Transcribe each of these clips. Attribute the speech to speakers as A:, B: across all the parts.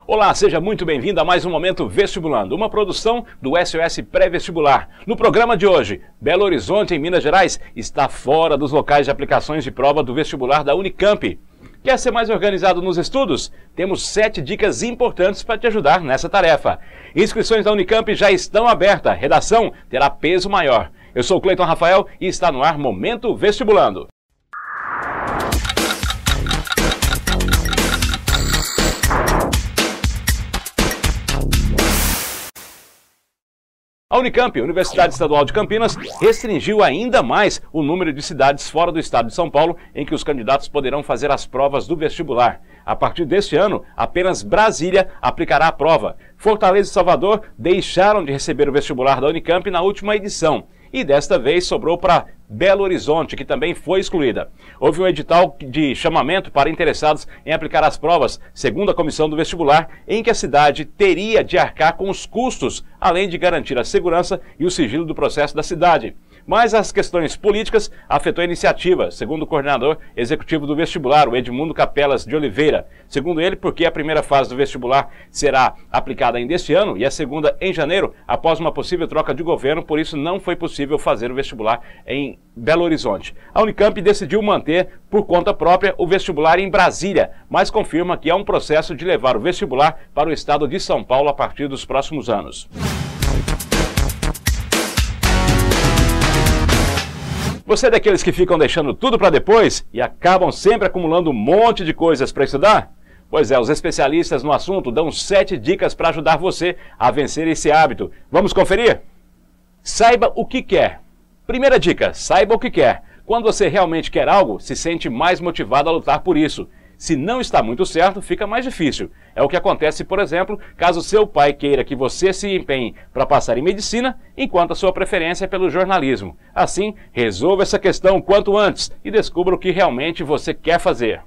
A: Olá, seja muito bem-vindo a mais um Momento Vestibulando, uma produção do SOS Pré-Vestibular. No programa de hoje, Belo Horizonte, em Minas Gerais, está fora dos locais de aplicações de prova do vestibular da Unicamp. Quer ser mais organizado nos estudos? Temos 7 dicas importantes para te ajudar nessa tarefa. Inscrições da Unicamp já estão abertas, redação terá peso maior. Eu sou o Cleiton Rafael e está no ar Momento Vestibulando. A Unicamp, Universidade Estadual de Campinas, restringiu ainda mais o número de cidades fora do estado de São Paulo em que os candidatos poderão fazer as provas do vestibular. A partir deste ano, apenas Brasília aplicará a prova. Fortaleza e Salvador deixaram de receber o vestibular da Unicamp na última edição. E desta vez sobrou para Belo Horizonte, que também foi excluída. Houve um edital de chamamento para interessados em aplicar as provas, segundo a comissão do vestibular, em que a cidade teria de arcar com os custos, além de garantir a segurança e o sigilo do processo da cidade. Mas as questões políticas afetou a iniciativa, segundo o coordenador executivo do vestibular, o Edmundo Capelas de Oliveira. Segundo ele, porque a primeira fase do vestibular será aplicada ainda este ano e a segunda em janeiro, após uma possível troca de governo, por isso não foi possível fazer o vestibular em Belo Horizonte. A Unicamp decidiu manter, por conta própria, o vestibular em Brasília, mas confirma que há um processo de levar o vestibular para o estado de São Paulo a partir dos próximos anos. Você é daqueles que ficam deixando tudo para depois e acabam sempre acumulando um monte de coisas para estudar? Pois é, os especialistas no assunto dão 7 dicas para ajudar você a vencer esse hábito. Vamos conferir? Saiba o que quer. Primeira dica, saiba o que quer. Quando você realmente quer algo, se sente mais motivado a lutar por isso. Se não está muito certo, fica mais difícil. É o que acontece, por exemplo, caso seu pai queira que você se empenhe para passar em medicina, enquanto a sua preferência é pelo jornalismo. Assim, resolva essa questão quanto antes e descubra o que realmente você quer fazer.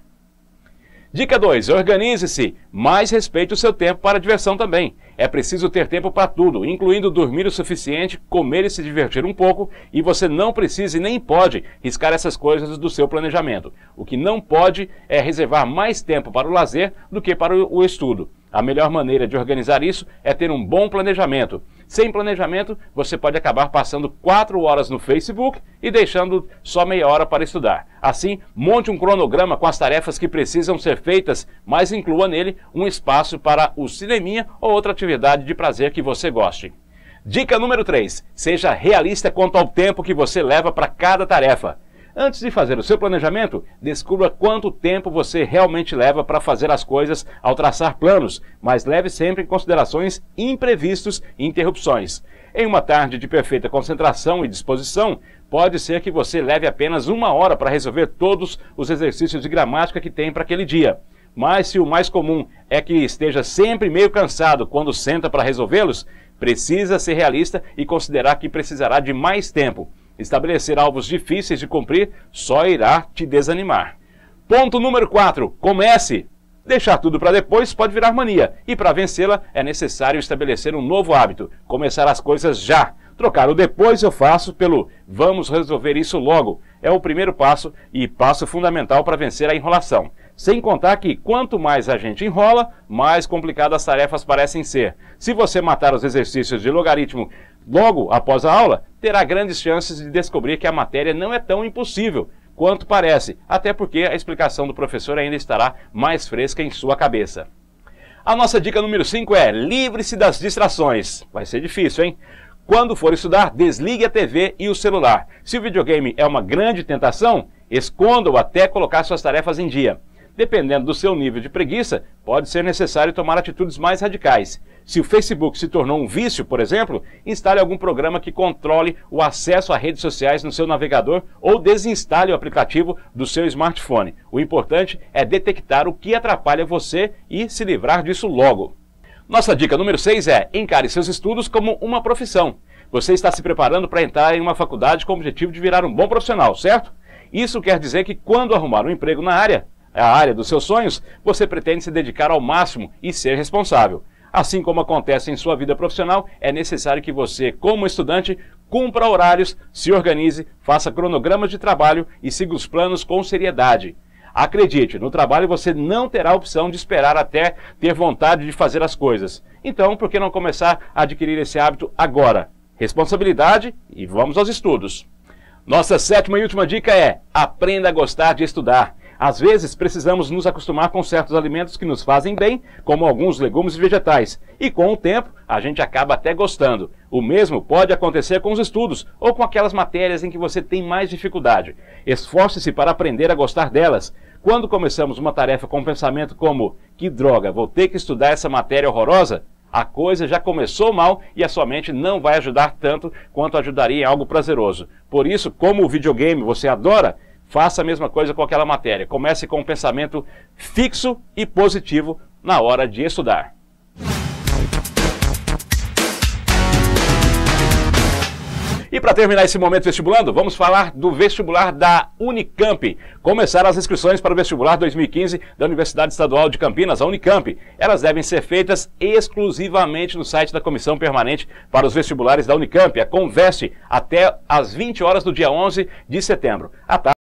A: Dica 2. Organize-se, mas respeite o seu tempo para a diversão também. É preciso ter tempo para tudo, incluindo dormir o suficiente, comer e se divertir um pouco, e você não precisa e nem pode riscar essas coisas do seu planejamento. O que não pode é reservar mais tempo para o lazer do que para o estudo. A melhor maneira de organizar isso é ter um bom planejamento. Sem planejamento, você pode acabar passando 4 horas no Facebook e deixando só meia hora para estudar. Assim, monte um cronograma com as tarefas que precisam ser feitas, mas inclua nele um espaço para o cineminha ou outra atividade de prazer que você goste. Dica número 3. Seja realista quanto ao tempo que você leva para cada tarefa. Antes de fazer o seu planejamento, descubra quanto tempo você realmente leva para fazer as coisas ao traçar planos, mas leve sempre em considerações imprevistos e interrupções. Em uma tarde de perfeita concentração e disposição, pode ser que você leve apenas 1 hora para resolver todos os exercícios de gramática que tem para aquele dia. Mas se o mais comum é que esteja sempre meio cansado quando senta para resolvê-los, precisa ser realista e considerar que precisará de mais tempo. Estabelecer alvos difíceis de cumprir só irá te desanimar. Ponto número 4. Comece! Deixar tudo para depois pode virar mania, e para vencê-la é necessário estabelecer um novo hábito, começar as coisas já. Trocar o depois eu faço pelo vamos resolver isso logo é o primeiro passo e passo fundamental para vencer a enrolação. Sem contar que quanto mais a gente enrola, mais complicadas as tarefas parecem ser. Se você matar os exercícios de logaritmo logo após a aula, terá grandes chances de descobrir que a matéria não é tão impossível quanto parece, até porque a explicação do professor ainda estará mais fresca em sua cabeça. A nossa dica número 5 é: livre-se das distrações. Vai ser difícil, hein? Quando for estudar, desligue a TV e o celular. Se o videogame é uma grande tentação, esconda-o até colocar suas tarefas em dia. Dependendo do seu nível de preguiça, pode ser necessário tomar atitudes mais radicais. Se o Facebook se tornou um vício, por exemplo, instale algum programa que controle o acesso a redes sociais no seu navegador ou desinstale o aplicativo do seu smartphone. O importante é detectar o que atrapalha você e se livrar disso logo. Nossa dica número 6 é: encare seus estudos como uma profissão. Você está se preparando para entrar em uma faculdade com o objetivo de virar um bom profissional, certo? Isso quer dizer que quando arrumar um emprego na área dos seus sonhos, você pretende se dedicar ao máximo e ser responsável. Assim como acontece em sua vida profissional, é necessário que você, como estudante, cumpra horários, se organize, faça cronogramas de trabalho e siga os planos com seriedade. Acredite, no trabalho você não terá a opção de esperar até ter vontade de fazer as coisas. Então, por que não começar a adquirir esse hábito agora? Responsabilidade e vamos aos estudos. Nossa sétima e última dica é: aprenda a gostar de estudar. Às vezes, precisamos nos acostumar com certos alimentos que nos fazem bem, como alguns legumes e vegetais. E com o tempo, a gente acaba até gostando. O mesmo pode acontecer com os estudos ou com aquelas matérias em que você tem mais dificuldade. Esforce-se para aprender a gostar delas. Quando começamos uma tarefa com um pensamento como: que droga, vou ter que estudar essa matéria horrorosa, a coisa já começou mal e a sua mente não vai ajudar tanto quanto ajudaria em algo prazeroso. Por isso, como o videogame você adora, faça a mesma coisa com aquela matéria. Comece com um pensamento fixo e positivo na hora de estudar. E para terminar esse momento vestibulando, vamos falar do vestibular da Unicamp. Começaram as inscrições para o vestibular 2015 da Universidade Estadual de Campinas, a Unicamp. Elas devem ser feitas exclusivamente no site da Comissão Permanente para os Vestibulares da Unicamp, a Conveste, até às 20 horas do dia 11 de setembro.